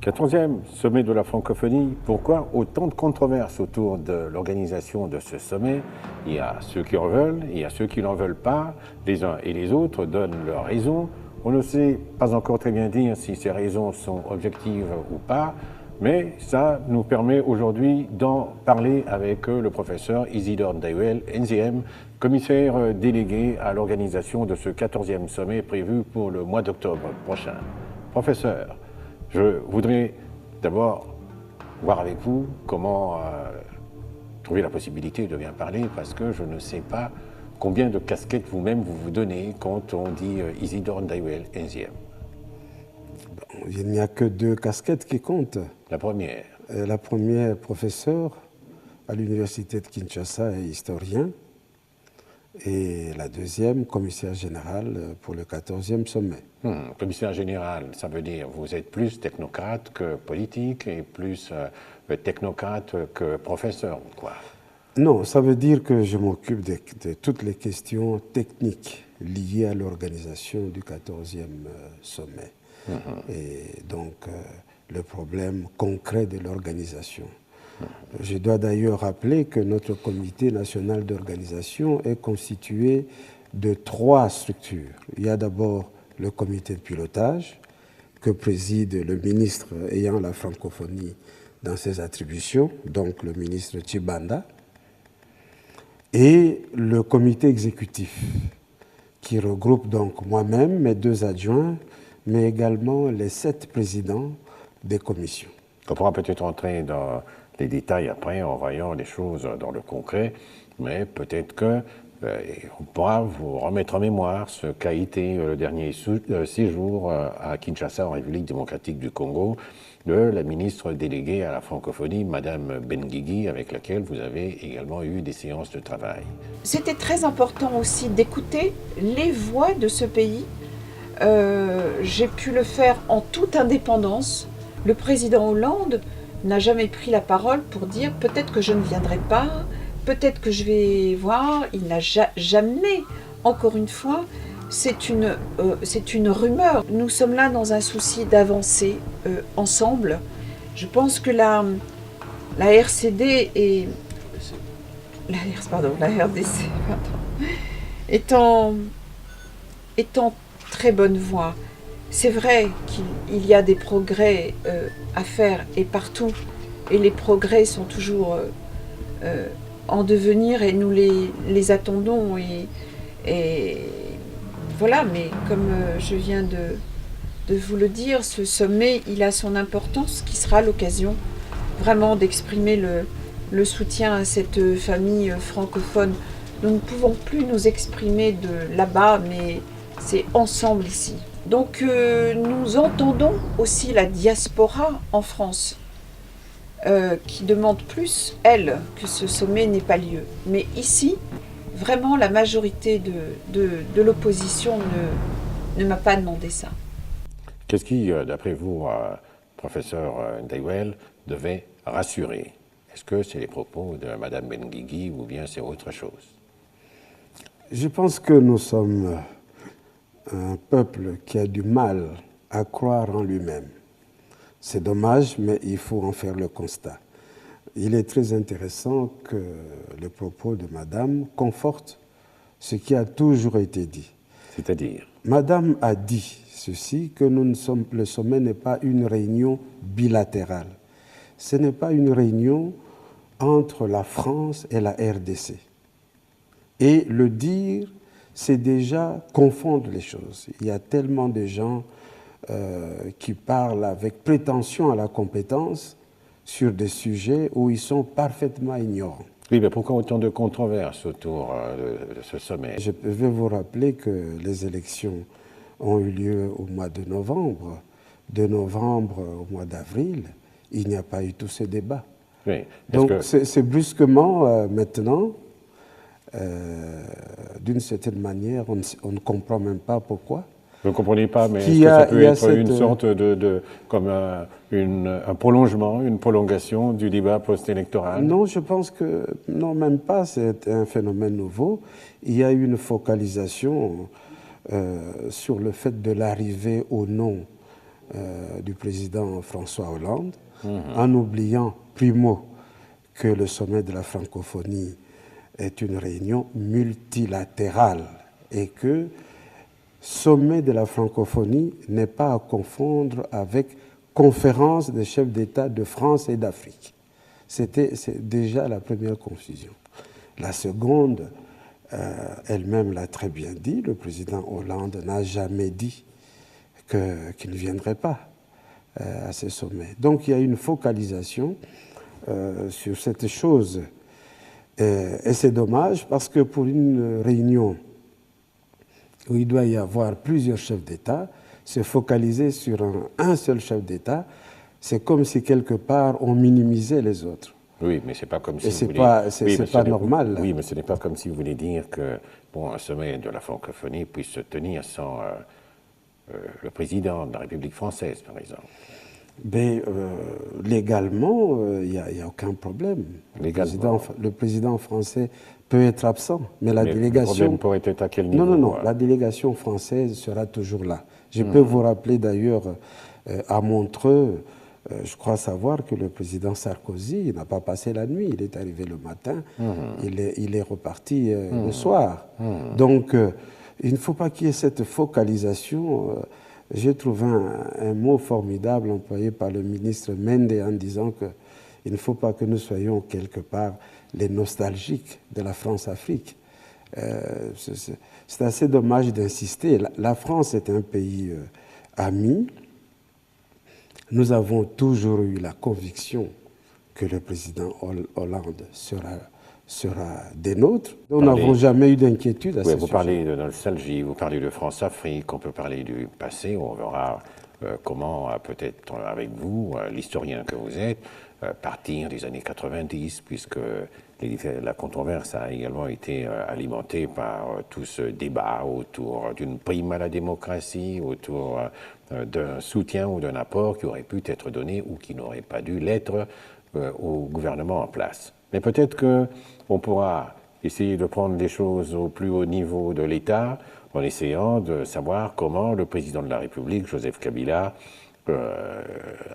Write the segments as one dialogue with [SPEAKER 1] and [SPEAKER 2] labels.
[SPEAKER 1] 14e sommet de la francophonie, pourquoi autant de controverses autour de l'organisation de ce sommet? Il y a ceux qui en veulent, il y a ceux qui n'en veulent pas, les uns et les autres donnent leurs raisons. On ne sait pas encore très bien dire si ces raisons sont objectives ou pas, mais ça nous permet aujourd'hui d'en parler avec le professeur Isidore Ndayouel, NZM, commissaire délégué à l'organisation de ce 14e sommet prévu pour le mois d'octobre prochain. Professeur, je voudrais d'abord voir avec vous comment trouver la possibilité de bien parler, parce que je ne sais pas combien de casquettes vous-même vous vous donnez quand on dit Isidore Ndayouel, NZM.
[SPEAKER 2] Il n'y a que 2 casquettes qui comptent.
[SPEAKER 1] La première.
[SPEAKER 2] La première, professeur à l'université de Kinshasa et historien. Et la deuxième, commissaire général pour le 14e sommet.
[SPEAKER 1] Commissaire général, ça veut dire vous êtes plus technocrate que politique et plus technocrate que professeur, quoi?
[SPEAKER 2] Non, ça veut dire que je m'occupe de toutes les questions techniques liées à l'organisation du 14e sommet. Et donc, le problème concret de l'organisation. Je dois d'ailleurs rappeler que notre comité national d'organisation est constitué de 3 structures. Il y a d'abord le comité de pilotage que préside le ministre ayant la francophonie dans ses attributions, donc le ministre Tshibanda, et le comité exécutif qui regroupe donc moi-même, mes 2 adjoints, mais également les 7 présidents des commissions.
[SPEAKER 1] On pourra peut-être entrer dans les détails après en voyant les choses dans le concret, mais peut-être que on pourra vous remettre en mémoire ce qu'a été le dernier séjour à Kinshasa, en République démocratique du Congo, de la ministre déléguée à la francophonie, Madame Benguigui, avec laquelle vous avez également eu des séances de travail.
[SPEAKER 3] C'était très important aussi d'écouter les voix de ce pays. J'ai pu le faire en toute indépendance. Le président Hollande n'a jamais pris la parole pour dire peut-être que je ne viendrai pas, peut-être que je vais voir. Il n'a jamais, encore une fois, c'est une rumeur. Nous sommes là dans un souci d'avancer ensemble. Je pense que la RCD et la RDC est en très bonne voie. C'est vrai qu'il y a des progrès à faire et partout, et les progrès sont toujours en devenir et nous les attendons et voilà, mais comme je viens de vous le dire, ce sommet, il a son importance, qui sera l'occasion vraiment d'exprimer le soutien à cette famille francophone. Nous ne pouvons plus nous exprimer de là-bas, mais c'est ensemble ici. Donc nous entendons aussi la diaspora en France, qui demande plus, elle, que ce sommet n'ait pas lieu. Mais ici, vraiment, la majorité de l'opposition ne m'a pas demandé ça.
[SPEAKER 1] Qu'est-ce qui, d'après vous, professeur Ndayouel, devait rassurer? Est-ce que c'est les propos de Madame Benguigui ou bien c'est autre chose?
[SPEAKER 2] Je pense que nous sommes un peuple qui a du mal à croire en lui-même. C'est dommage, mais il faut en faire le constat. Il est très intéressant que les propos de Madame confortent ce qui a toujours été dit.
[SPEAKER 1] C'est-à-dire?
[SPEAKER 2] Madame a dit ceci, que le sommet n'est pas une réunion bilatérale. Ce n'est pas une réunion entre la France et la RDC. Et le dire, c'est déjà confondre les choses. Il y a tellement de gens qui parlent avec prétention à la compétence sur des sujets où ils sont parfaitement ignorants.
[SPEAKER 1] Oui, mais pourquoi autant de controverses autour de ce sommet?
[SPEAKER 2] Je vais vous rappeler que les élections ont eu lieu au mois de novembre. De novembre au mois d'avril, il n'y a pas eu tous ces débats.
[SPEAKER 1] Oui.
[SPEAKER 2] Donc c'est brusquement maintenant, d'une certaine manière, on ne comprend même pas pourquoi.
[SPEAKER 1] Vous ne comprenez pas, mais est-ce que ça peut être une sorte comme un prolongement, une prolongation du débat post-électoral?
[SPEAKER 2] Non, je pense que, non, même pas, c'est un phénomène nouveau. Il y a eu une focalisation sur le fait de l'arrivée au nom du président François Hollande, en oubliant, primo, que le sommet de la francophonie est une réunion multilatérale et que sommet de la francophonie n'est pas à confondre avec conférence des chefs d'État de France et d'Afrique. C'est déjà la première confusion. La seconde, elle-même l'a très bien dit, le président Hollande n'a jamais dit qu'il ne viendrait pas à ce sommet. Donc il y a une focalisation sur cette chose. Et c'est dommage parce que pour une réunion où il doit y avoir plusieurs chefs d'État, se focaliser sur un seul chef d'État, c'est comme si quelque part on minimisait les autres.
[SPEAKER 1] Oui, mais c'est pas comme si
[SPEAKER 2] vous c'est pas normal.
[SPEAKER 1] Oui, mais ce n'est pas comme si vous voulez dire que un sommet de la francophonie puisse se tenir sans le président de la République française, par exemple.
[SPEAKER 2] Mais légalement, il n'y a aucun problème. Le président français peut être absent, mais la délégation...
[SPEAKER 1] Le problème pourrait être à quel niveau?
[SPEAKER 2] Non, la délégation française sera toujours là. Je peux vous rappeler d'ailleurs à Montreux, je crois savoir que le président Sarkozy n'a pas passé la nuit, il est arrivé le matin, il est reparti le soir. Donc, il ne faut pas qu'il y ait cette focalisation. J'ai trouvé un mot formidable employé par le ministre Mende en disant qu'il ne faut pas que nous soyons quelque part les nostalgiques de la France-Afrique. C'est assez dommage d'insister. La France est un pays ami. Nous avons toujours eu la conviction que le président Hollande sera des nôtres. Nous n'avons jamais eu d'inquiétude à ce sujet.
[SPEAKER 1] Vous parlez de nostalgie, vous parlez de France-Afrique, on peut parler du passé, on verra comment, peut-être avec vous, l'historien que vous êtes, partir des années 90, puisque la controverse a également été alimentée par tout ce débat autour d'une prime à la démocratie, autour d'un soutien ou d'un apport qui aurait pu être donné ou qui n'aurait pas dû l'être au gouvernement en place. Mais peut-être qu'on pourra essayer de prendre les choses au plus haut niveau de l'État en essayant de savoir comment le président de la République, Joseph Kabila,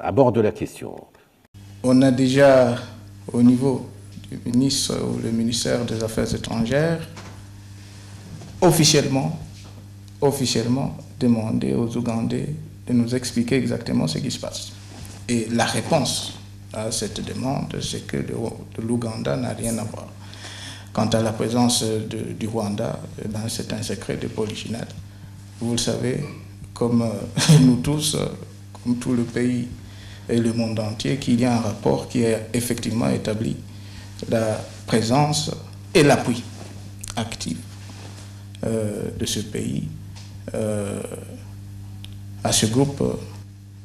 [SPEAKER 1] aborde la question.
[SPEAKER 4] On a déjà, au niveau du ministre ou le ministère des Affaires étrangères, officiellement demandé aux Ougandais de nous expliquer exactement ce qui se passe. Et la réponse à cette demande, c'est que l'Ouganda n'a rien à voir. Quant à la présence du Rwanda, c'est un secret de polichinelle. Vous le savez, comme nous tous, comme tout le pays et le monde entier, qu'il y a un rapport qui a effectivement établi la présence et l'appui actif de ce pays à ce groupe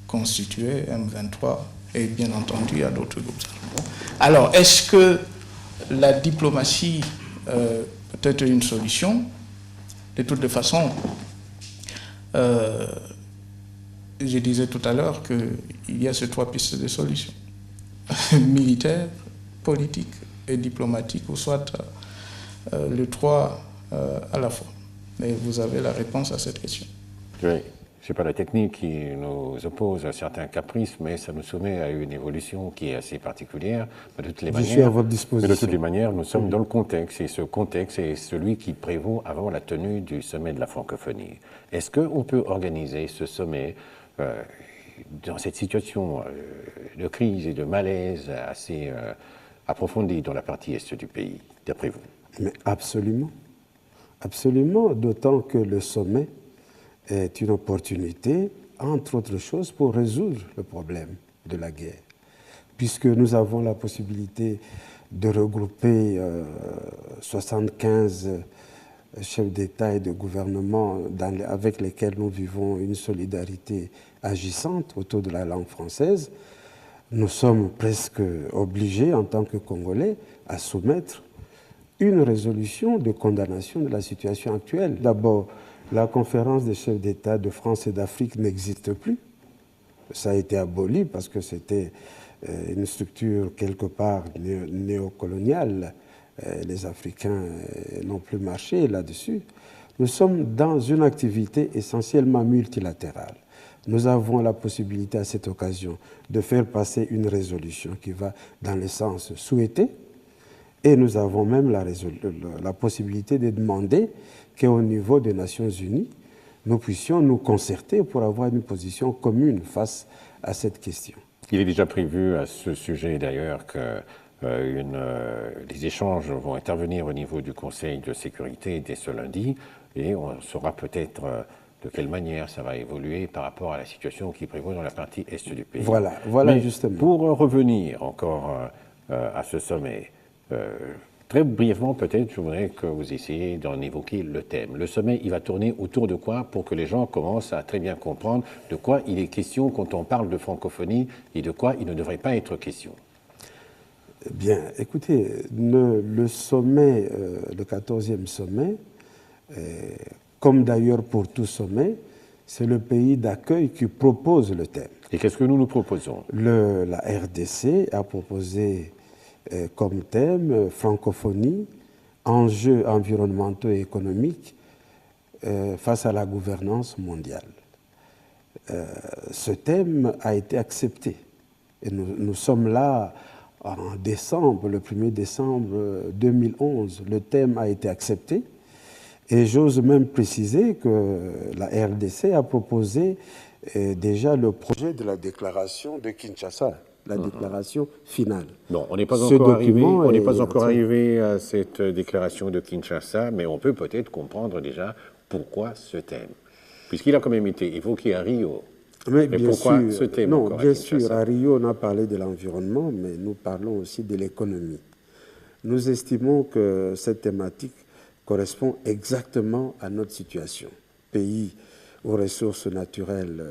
[SPEAKER 4] constitué, M23, et bien entendu à d'autres groupes. Alors, est-ce que la diplomatie peut être une solution? De toutes les façons, je disais tout à l'heure qu'il y a ces trois pistes de solutions. Militaire, politique et diplomatique, ou soit les trois à la fois. Mais vous avez la réponse à cette question.
[SPEAKER 1] Oui. Ce n'est pas la technique qui nous oppose à certains caprices, mais ça nous soumet à une évolution qui est assez particulière. De toutes les manières,
[SPEAKER 2] suis à votre disposition.
[SPEAKER 1] Mais de toutes les manières, nous sommes dans le contexte, et ce contexte est celui qui prévaut avant la tenue du sommet de la francophonie. Est-ce qu'on peut organiser ce sommet dans cette situation de crise et de malaise assez approfondie dans la partie est du pays, d'après vous?
[SPEAKER 2] Mais absolument. Absolument, d'autant que le sommet est une opportunité, entre autres choses, pour résoudre le problème de la guerre. Puisque nous avons la possibilité de regrouper 75 chefs d'État et de gouvernement avec lesquels nous vivons une solidarité agissante autour de la langue française, nous sommes presque obligés, en tant que Congolais, à soumettre une résolution de condamnation de la situation actuelle. D'abord, la conférence des chefs d'État de France et d'Afrique n'existe plus. Ça a été aboli parce que c'était une structure quelque part néocoloniale. Les Africains n'ont plus marché là-dessus. Nous sommes dans une activité essentiellement multilatérale. Nous avons la possibilité à cette occasion de faire passer une résolution qui va dans le sens souhaité, et nous avons même la possibilité de demander qu'au niveau des Nations Unies, nous puissions nous concerter pour avoir une position commune face à cette question.
[SPEAKER 1] Il est déjà prévu à ce sujet d'ailleurs que les échanges vont intervenir au niveau du Conseil de sécurité dès ce lundi, et on saura peut-être de quelle manière ça va évoluer par rapport à la situation qui prévaut dans la partie est du pays.
[SPEAKER 2] Voilà
[SPEAKER 1] Mais
[SPEAKER 2] justement.
[SPEAKER 1] Pour revenir encore à ce sommet, très brièvement peut-être, je voudrais que vous essayiez d'en évoquer le thème. Le sommet, il va tourner autour de quoi pour que les gens commencent à très bien comprendre de quoi il est question quand on parle de francophonie et de quoi il ne devrait pas être question.
[SPEAKER 2] Bien, écoutez, le sommet, le 14e sommet, comme d'ailleurs pour tout sommet, c'est le pays d'accueil qui propose le thème.
[SPEAKER 1] Et qu'est-ce que nous proposons?
[SPEAKER 2] La RDC a proposé comme thème francophonie, enjeux environnementaux et économiques face à la gouvernance mondiale. Ce thème a été accepté et nous sommes là en décembre, le 1er décembre 2011. Le thème a été accepté et j'ose même préciser que la RDC a proposé déjà le projet de la déclaration de Kinshasa, la déclaration finale.
[SPEAKER 1] Non, on n'est pas encore arrivé à cette déclaration de Kinshasa, mais on peut peut-être comprendre déjà pourquoi ce thème, puisqu'il a quand même été évoqué à Rio.
[SPEAKER 2] Mais
[SPEAKER 1] pourquoi
[SPEAKER 2] sûr,
[SPEAKER 1] ce thème
[SPEAKER 2] non,
[SPEAKER 1] encore
[SPEAKER 2] bien
[SPEAKER 1] à Kinshasa?
[SPEAKER 2] sûr, à Rio, on a parlé de l'environnement, mais nous parlons aussi de l'économie. Nous estimons que cette thématique correspond exactement à notre situation. Pays aux ressources naturelles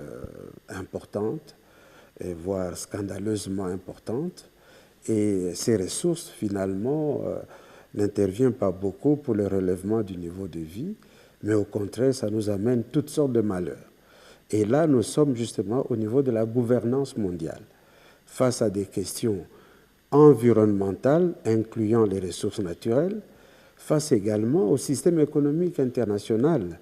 [SPEAKER 2] importantes, voire scandaleusement importantes, et ces ressources, finalement, n'interviennent pas beaucoup pour le relèvement du niveau de vie, mais au contraire, ça nous amène toutes sortes de malheurs. Et là, nous sommes justement au niveau de la gouvernance mondiale, face à des questions environnementales, incluant les ressources naturelles, face également au système économique international,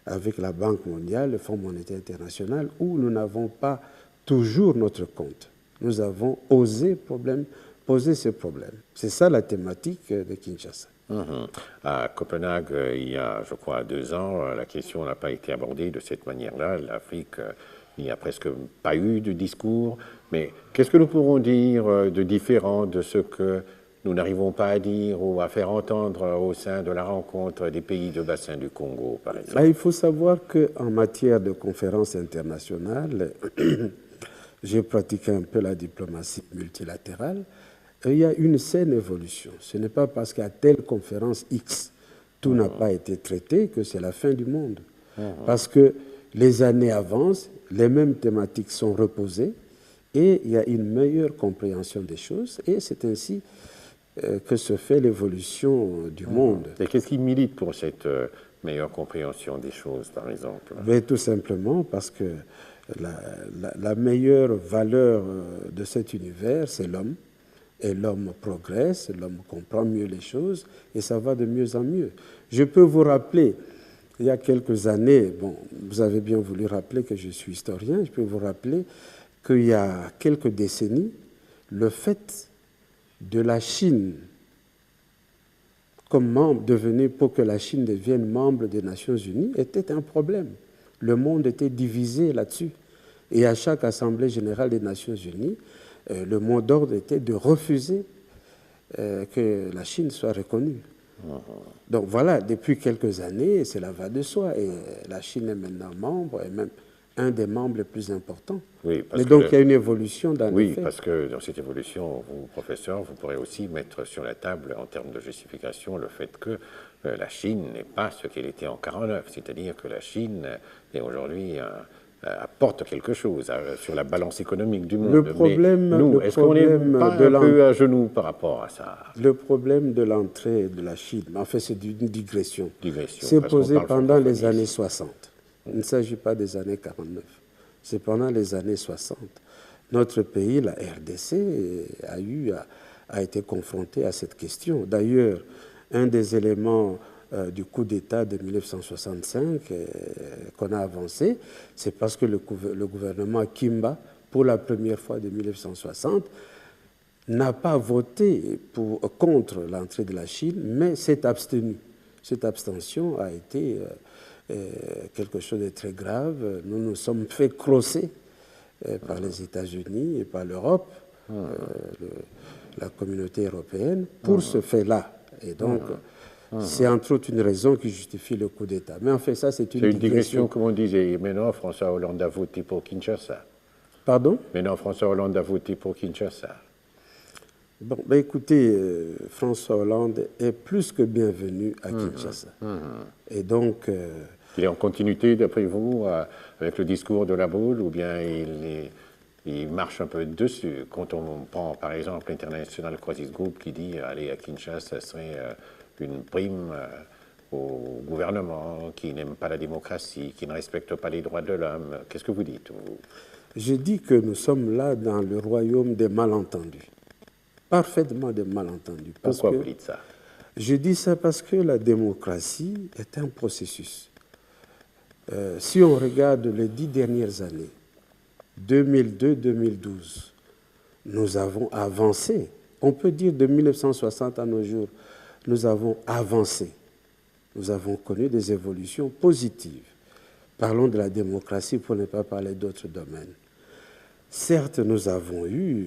[SPEAKER 2] avec la Banque mondiale, le Fonds monétaire international, où nous n'avons pas toujours notre compte. Nous avons osé poser ce problème. C'est ça la thématique de Kinshasa.
[SPEAKER 1] À Copenhague, il y a, je crois, 2 ans, la question n'a pas été abordée de cette manière-là. L'Afrique, il n'y a presque pas eu de discours. Mais qu'est-ce que nous pourrons dire de différent de ce que nous n'arrivons pas à dire ou à faire entendre au sein de la rencontre des pays de bassin du Congo, par exemple?
[SPEAKER 2] Il faut savoir qu'en matière de conférences internationales, j'ai pratiqué un peu la diplomatie multilatérale. Il y a une saine évolution. Ce n'est pas parce qu'à telle conférence X, tout n'a pas été traité que c'est la fin du monde. Parce que les années avancent, les mêmes thématiques sont reposées et il y a une meilleure compréhension des choses et c'est ainsi que se fait l'évolution du monde.
[SPEAKER 1] Et qu'est-ce qui milite pour cette meilleure compréhension des choses, par exemple?
[SPEAKER 2] Tout simplement parce que la meilleure valeur de cet univers, c'est l'homme. Et l'homme progresse, l'homme comprend mieux les choses, et ça va de mieux en mieux. Je peux vous rappeler, il y a quelques années, vous avez bien voulu rappeler que je suis historien, je peux vous rappeler qu'il y a quelques décennies, le fait de la Chine comme membre, pour que la Chine devienne membre des Nations Unies, était un problème. Le monde était divisé là-dessus. Et à chaque Assemblée générale des Nations Unies, le mot d'ordre était de refuser que la Chine soit reconnue. Donc voilà, depuis quelques années, cela va de soi. Et la Chine est maintenant membre, et même un des membres les plus importants.
[SPEAKER 1] Oui,
[SPEAKER 2] mais donc il y a une évolution dans les faits.
[SPEAKER 1] Oui, parce que dans cette évolution, vous, professeur, vous pourrez aussi mettre sur la table, en termes de justification, le fait que la Chine n'est pas ce qu'elle était en 1949. C'est-à-dire que la Chine est aujourd'hui apporte quelque chose sur la balance économique du monde.
[SPEAKER 2] Le problème,
[SPEAKER 1] mais nous, est-ce qu'on n'est pas un peu à genoux par rapport à ça?
[SPEAKER 2] Le problème de l'entrée de la Chine, en fait c'est une digression,
[SPEAKER 1] digression
[SPEAKER 2] c'est posé pendant les années 60. Il ne s'agit pas des années 49. C'est pendant les années 60. Notre pays, la RDC, a été confronté à cette question. D'ailleurs, un des éléments du coup d'État de 1965 qu'on a avancé, c'est parce que le gouvernement Kimba, pour la première fois de 1960, n'a pas voté contre l'entrée de la Chine, mais s'est abstenu. Cette abstention a été quelque chose de très grave. Nous nous sommes fait crosser par les États-Unis et par l'Europe, la communauté européenne, pour ce fait-là. Et donc, c'est entre autres une raison qui justifie le coup d'État. Mais en fait, ça, c'est une
[SPEAKER 1] digression, comme on disait. Maintenant, François Hollande a voté pour Kinshasa.
[SPEAKER 2] Pardon?
[SPEAKER 1] Maintenant, François Hollande a voté pour Kinshasa.
[SPEAKER 2] Bon, ben écoutez, François Hollande est plus que bienvenu à Kinshasa. Et donc...
[SPEAKER 1] il est en continuité, d'après vous, avec le discours de la boule, ou bien il marche un peu dessus? Quand on prend, par exemple, l'International Crisis Group qui dit aller à Kinshasa, ça serait une prime au gouvernement qui n'aime pas la démocratie, qui ne respecte pas les droits de l'homme. Qu'est-ce que vous dites, vous?
[SPEAKER 2] Je dis que nous sommes là dans le royaume des malentendus. Parfaitement des malentendus.
[SPEAKER 1] Pourquoi vous dites ça?
[SPEAKER 2] Je dis ça parce que la démocratie est un processus. Si on regarde les 10 dernières années, 2002-2012, nous avons avancé. On peut dire de 1960 à nos jours, nous avons avancé. Nous avons connu des évolutions positives. Parlons de la démocratie pour ne pas parler d'autres domaines. Certes, nous avons eu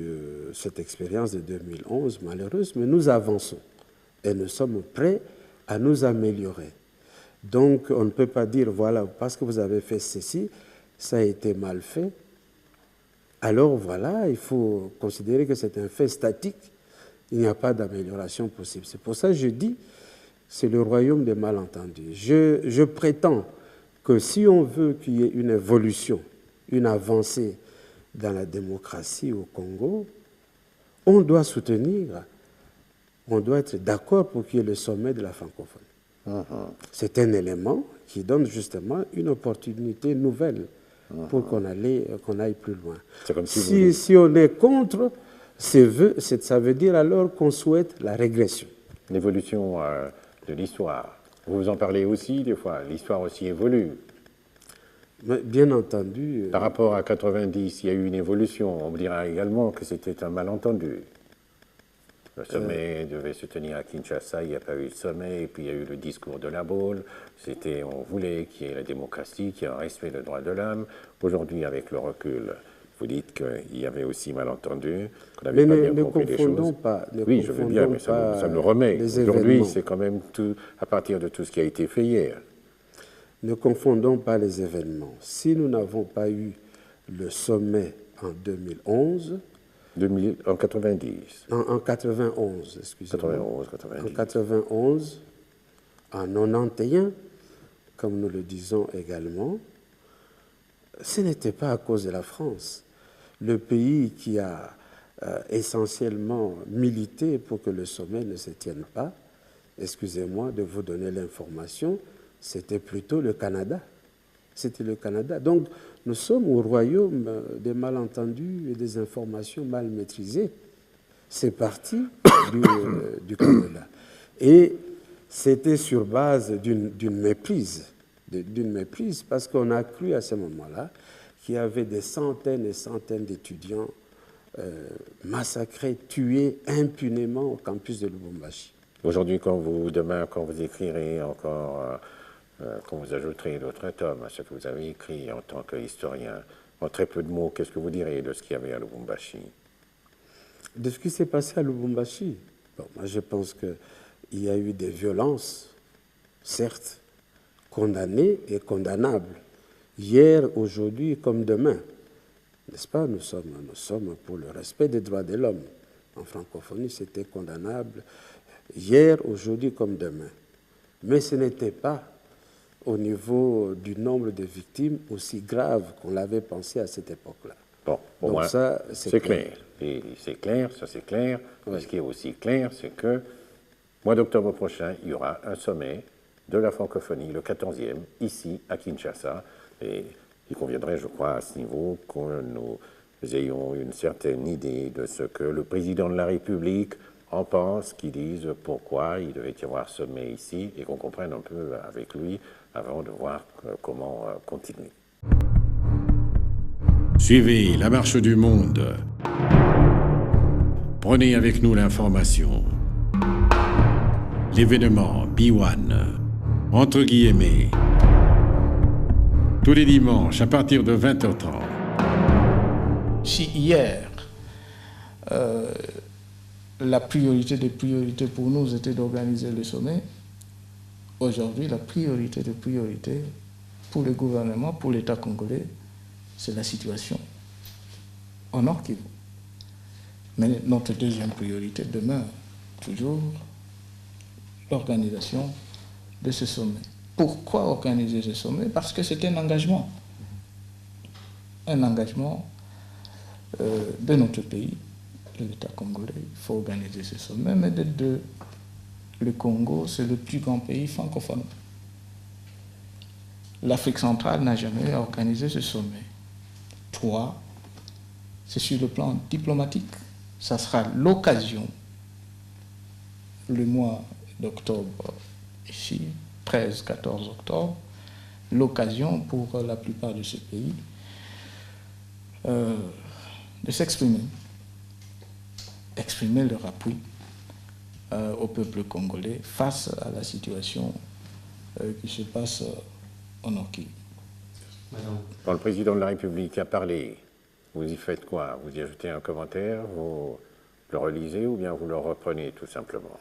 [SPEAKER 2] cette expérience de 2011 malheureuse, mais nous avançons et nous sommes prêts à nous améliorer. Donc, on ne peut pas dire, voilà, parce que vous avez fait ceci, ça a été mal fait. Alors, voilà, il faut considérer que c'est un fait statique. Il n'y a pas d'amélioration possible. C'est pour ça que je dis, c'est le royaume des malentendus. Je prétends que si on veut qu'il y ait une évolution, une avancée dans la démocratie au Congo, on doit soutenir, on doit être d'accord pour qu'il y ait le sommet de la francophonie. C'est un élément qui donne justement une opportunité nouvelle pour qu'on aille plus loin.
[SPEAKER 1] Comme si,
[SPEAKER 2] si on est contre, ça veut dire alors qu'on souhaite la régression.
[SPEAKER 1] L'évolution de l'histoire. Vous en parlez aussi des fois, l'histoire aussi évolue.
[SPEAKER 2] Mais bien entendu.
[SPEAKER 1] Par rapport à 90, il y a eu une évolution. On me dira également que c'était un malentendu. Le sommet devait se tenir à Kinshasa, il n'y a pas eu de sommet, et puis il y a eu le discours de la boule. On voulait qu'il y ait la démocratie, qu'il y ait un respect des droits de l'homme. Aujourd'hui, avec le recul, vous dites qu'il y avait aussi malentendu, qu'on n'avait pas bien compris les choses. Oui, je veux bien, mais ça me remet. Aujourd'hui, c'est quand même tout, à partir de tout ce qui a été fait hier.
[SPEAKER 2] Ne confondons pas les événements. Si nous n'avons pas eu le sommet en 2011...
[SPEAKER 1] En 90.
[SPEAKER 2] En 91, excusez-moi.
[SPEAKER 1] 91, 90.
[SPEAKER 2] En 91, en 91, comme nous le disons également, ce n'était pas à cause de la France. Le pays qui a essentiellement milité pour que le sommet ne se tienne pas, excusez-moi de vous donner l'information, c'était plutôt le Canada. C'était le Canada. Donc, nous sommes au royaume des malentendus et des informations mal maîtrisées. C'est parti du Canada. Et c'était sur base d'une méprise, parce qu'on a cru à ce moment-là qu'il y avait des centaines et centaines d'étudiants massacrés, tués impunément au campus de Lubumbashi.
[SPEAKER 1] Aujourd'hui, demain, quand vous écrirez encore... quand vous ajouterez d'autres tomes à ce que vous avez écrit en tant qu'historien, en très peu de mots, qu'est-ce que vous diriez de ce qu'il y avait à Lubumbashi?
[SPEAKER 2] De ce qui s'est passé à Lubumbashi? Bon, moi, je pense qu'il y a eu des violences, certes, condamnées et condamnables, hier, aujourd'hui comme demain. N'est-ce pas? Nous sommes pour le respect des droits de l'homme. En francophonie, c'était condamnable hier, aujourd'hui comme demain. Mais ce n'était pas au niveau du nombre de victimes aussi grave qu'on l'avait pensé à cette époque-là.
[SPEAKER 1] Bon, au moins, c'est clair. Et c'est clair, ça c'est clair. Oui. Ce qui est aussi clair, c'est que mois d'octobre prochain, il y aura un sommet de la francophonie, le 14e, ici à Kinshasa. Et il conviendrait, je crois, à ce niveau, que nous ayons une certaine idée de ce que le président de la République en pensent, qui disent pourquoi il devait y avoir sommet ici, et qu'on comprenne un peu avec lui avant de voir comment continuer.
[SPEAKER 5] Suivez la marche du monde. Prenez avec nous l'information. L'événement B1, entre guillemets, tous les dimanches à partir de 20h30.
[SPEAKER 4] Si hier, la priorité des priorités pour nous était d'organiser le sommet, aujourd'hui, la priorité des priorités pour le gouvernement, pour l'État congolais, c'est la situation au Nord Kivu. Mais notre deuxième priorité demeure toujours l'organisation de ce sommet. Pourquoi organiser ce sommet? Parce que c'est un engagement de notre pays, de l'État congolais. Il faut organiser ce sommet, mais le Congo, c'est le plus grand pays francophone. L'Afrique centrale n'a jamais organisé ce sommet. 3, c'est sur le plan diplomatique. Ça sera l'occasion, le mois d'octobre, ici, 13-14 octobre, l'occasion pour la plupart de ces pays de s'exprimer, exprimer leur appui au peuple congolais face à la situation qui se passe au Nord Kivu.
[SPEAKER 1] Quand le président de la République a parlé, vous y faites quoi? Vous y ajoutez un commentaire, vous le relisez ou bien vous le reprenez tout simplement?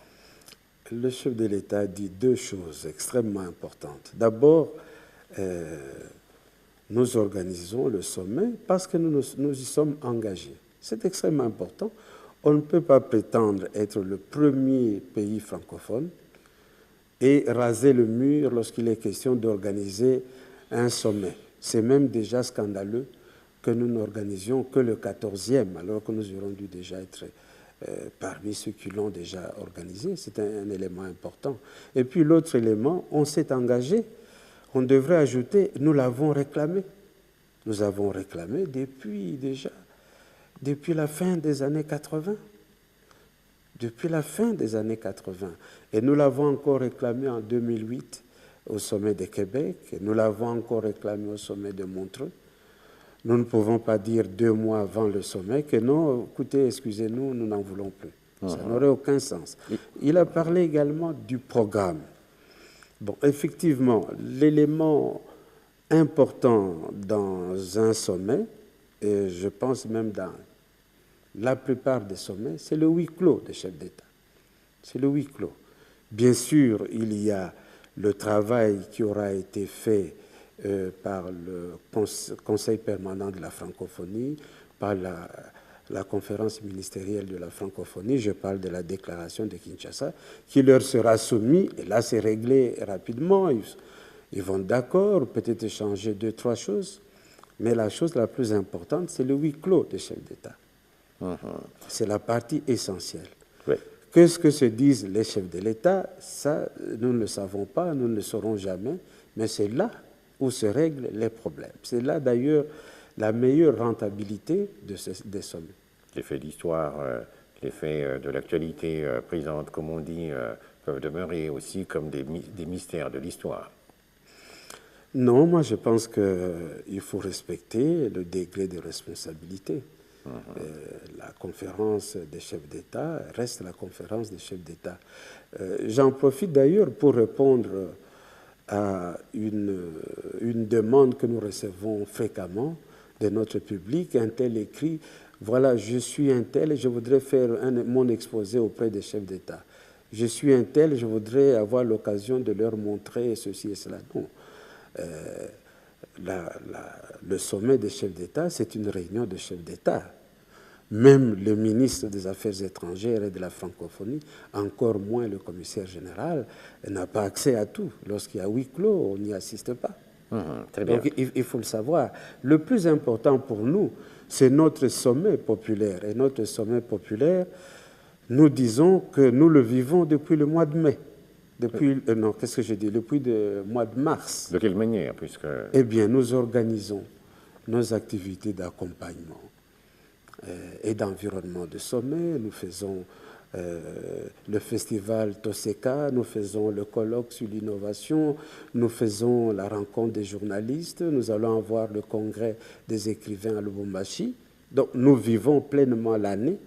[SPEAKER 2] Le chef de l'État a dit deux choses extrêmement importantes. D'abord, nous organisons le sommet parce que nous y sommes engagés. C'est extrêmement important. On ne peut pas prétendre être le premier pays francophone et raser le mur lorsqu'il est question d'organiser un sommet. C'est même déjà scandaleux que nous n'organisions que le 14e, alors que nous aurions dû déjà être parmi ceux qui l'ont déjà organisé. C'est un élément important. Et puis l'autre élément, on s'est engagé. On devrait ajouter, nous l'avons réclamé. Nous avons réclamé depuis la fin des années 80. Depuis la fin des années 80. Et nous l'avons encore réclamé en 2008 au sommet de Québec. Et nous l'avons encore réclamé au sommet de Montreux. Nous ne pouvons pas dire 2 mois avant le sommet que non, écoutez, excusez-nous, nous n'en voulons plus. Ça n'aurait aucun sens. Il a parlé également du programme. Bon, effectivement, l'élément important dans un sommet, et je pense même dans la plupart des sommets, c'est le huis clos des chefs d'État. C'est le huis clos. Bien sûr, il y a le travail qui aura été fait par le Conseil permanent de la francophonie, par la conférence ministérielle de la francophonie, je parle de la déclaration de Kinshasa, qui leur sera soumise, et là c'est réglé rapidement, ils vont d'accord, peut-être échanger 2-3 choses, mais la chose la plus importante, c'est le huis clos des chefs d'État. C'est la partie essentielle.
[SPEAKER 1] Oui.
[SPEAKER 2] Qu'est-ce que se disent les chefs de l'État? Ça, nous ne le savons pas, nous ne le saurons jamais, mais c'est là où se règlent les problèmes. C'est là d'ailleurs la meilleure rentabilité des sommets.
[SPEAKER 1] Les faits d'histoire, les faits de l'actualité présente, comme on dit, peuvent demeurer aussi comme des mystères de l'histoire.
[SPEAKER 2] Non, moi je pense qu'il faut respecter le degré de responsabilité. La conférence des chefs d'État reste la conférence des chefs d'État. J'en profite d'ailleurs pour répondre à une demande que nous recevons fréquemment de notre public. Un tel écrit, voilà, je suis un tel et je voudrais faire mon exposé auprès des chefs d'État. Je suis un tel, je voudrais avoir l'occasion de leur montrer ceci et cela. Non. Le sommet des chefs d'État, c'est une réunion de chefs d'État. Même le ministre des Affaires étrangères et de la francophonie, encore moins le commissaire général, n'a pas accès à tout. Lorsqu'il y a huis clos, on n'y assiste pas.
[SPEAKER 1] Très bien.
[SPEAKER 2] Donc il faut le savoir. Le plus important pour nous, c'est notre sommet populaire. Et notre sommet populaire, nous disons que nous le vivons depuis le mois de mai. Depuis le mois de mars.
[SPEAKER 1] De quelle manière, puisque...
[SPEAKER 2] Eh bien, nous organisons nos activités d'accompagnement et d'environnement de sommet. Nous faisons le festival Toseka, nous faisons le colloque sur l'innovation, nous faisons la rencontre des journalistes, nous allons avoir le congrès des écrivains à Lubumbashi. Donc nous vivons pleinement l'année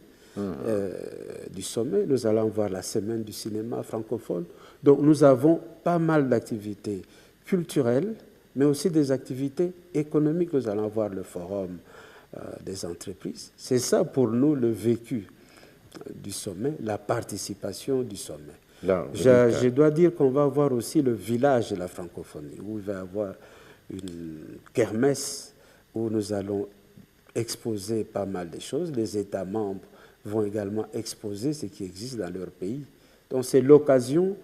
[SPEAKER 2] du sommet, nous allons avoir la semaine du cinéma francophone. Donc nous avons pas mal d'activités culturelles, mais aussi des activités économiques. Nous allons avoir le forum des entreprises. C'est ça pour nous le vécu du sommet, la participation du sommet.
[SPEAKER 1] Là,
[SPEAKER 2] Je dois dire qu'on va avoir aussi le village de la francophonie, où il va y avoir une kermesse, où nous allons exposer pas mal de choses. Les États membres vont également exposer ce qui existe dans leur pays. Donc c'est l'occasion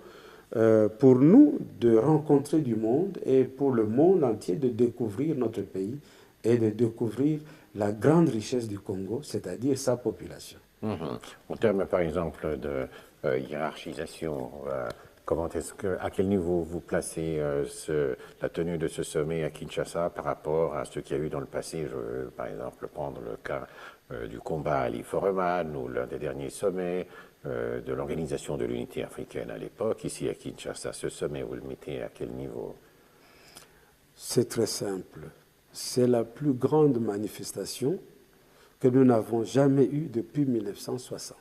[SPEAKER 2] pour nous de rencontrer du monde et pour le monde entier de découvrir notre pays et de découvrir la grande richesse du Congo, c'est-à-dire sa population.
[SPEAKER 1] En termes, par exemple, de hiérarchisation, à quel niveau vous placez la tenue de ce sommet à Kinshasa par rapport à ce qu'il y a eu dans le passé? Je veux, par exemple, prendre le cas du combat à l'Iforeman ou l'un des derniers sommets de l'Organisation de l'Unité africaine à l'époque. Ici à Kinshasa, ce sommet, vous le mettez à quel niveau?
[SPEAKER 2] C'est très simple. C'est la plus grande manifestation que nous n'avons jamais eue depuis 1960.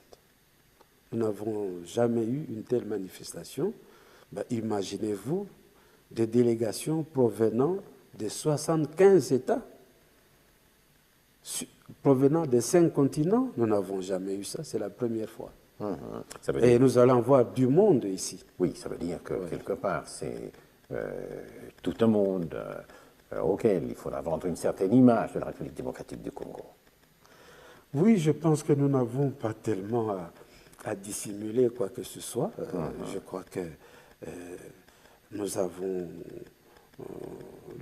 [SPEAKER 2] Nous n'avons jamais eu une telle manifestation. Ben, imaginez-vous des délégations provenant de 75 États, provenant des 5 continents. Nous n'avons jamais eu ça, c'est la première fois. Et nous allons voir du monde ici.
[SPEAKER 1] Oui, ça veut dire que quelque part, c'est tout un monde auquel il faudra vendre une certaine image de la République démocratique du Congo.
[SPEAKER 2] Oui, je pense que nous n'avons pas tellement à dissimuler quoi que ce soit. Je crois que nous avons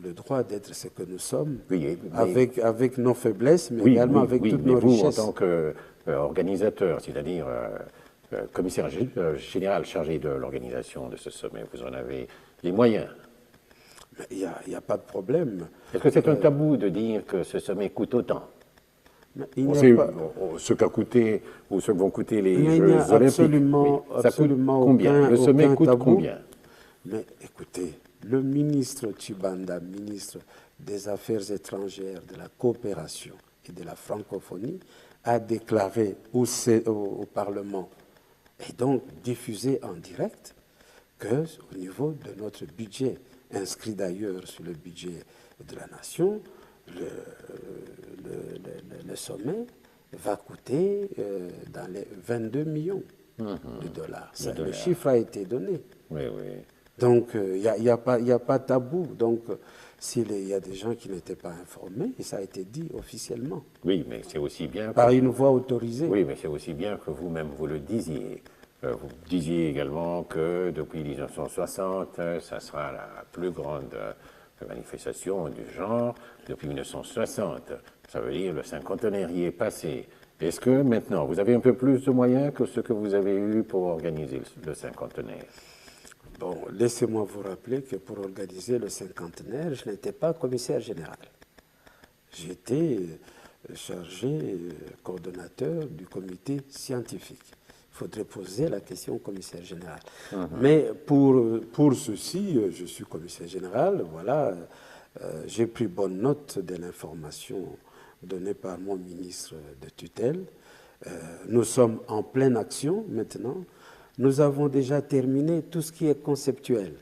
[SPEAKER 2] le droit d'être ce que nous sommes, avec nos faiblesses, mais également avec toutes nos richesses.
[SPEAKER 1] En tant qu'organisateur, c'est-à-dire commissaire général chargé de l'organisation de ce sommet, vous en avez les moyens.
[SPEAKER 2] Il n'y a pas de problème.
[SPEAKER 1] Est-ce que c'est un tabou de dire que ce sommet coûte autant? Ce qu'a coûté ou ce que vont coûter les Jeux Olympiques.
[SPEAKER 2] Absolument
[SPEAKER 1] combien? Le sommet coûte combien?
[SPEAKER 2] Mais écoutez, le ministre Tshibanda, ministre des Affaires étrangères, de la coopération et de la francophonie, a déclaré au Parlement et donc diffusé en direct qu'au niveau de notre budget, inscrit d'ailleurs sur le budget de la nation, le sommet va coûter dans les 22 millions de dollars. Le chiffre a été donné.
[SPEAKER 1] Oui, oui.
[SPEAKER 2] Donc, il n'y a pas de tabou. Donc, s'il y a des gens qui n'étaient pas informés, et ça a été dit officiellement.
[SPEAKER 1] Oui, mais c'est aussi bien...
[SPEAKER 2] Par une voix autorisée.
[SPEAKER 1] Oui, mais c'est aussi bien que vous-même vous le disiez. Vous disiez également que depuis 1960, ça sera la plus grande manifestation du genre depuis 1960. Ça veut dire le cinquantenaire y est passé. Est-ce que maintenant, vous avez un peu plus de moyens que ce que vous avez eu pour organiser le cinquantenaire?
[SPEAKER 2] Bon, laissez-moi vous rappeler que pour organiser le cinquantenaire, je n'étais pas commissaire général. J'étais chargé, coordonnateur du comité scientifique. Il faudrait poser la question au commissaire général. Mais pour ceci, je suis commissaire général, voilà, j'ai pris bonne note de l'information donnée par mon ministre de tutelle. Nous sommes en pleine action maintenant. Nous avons déjà terminé tout ce qui est conceptuel.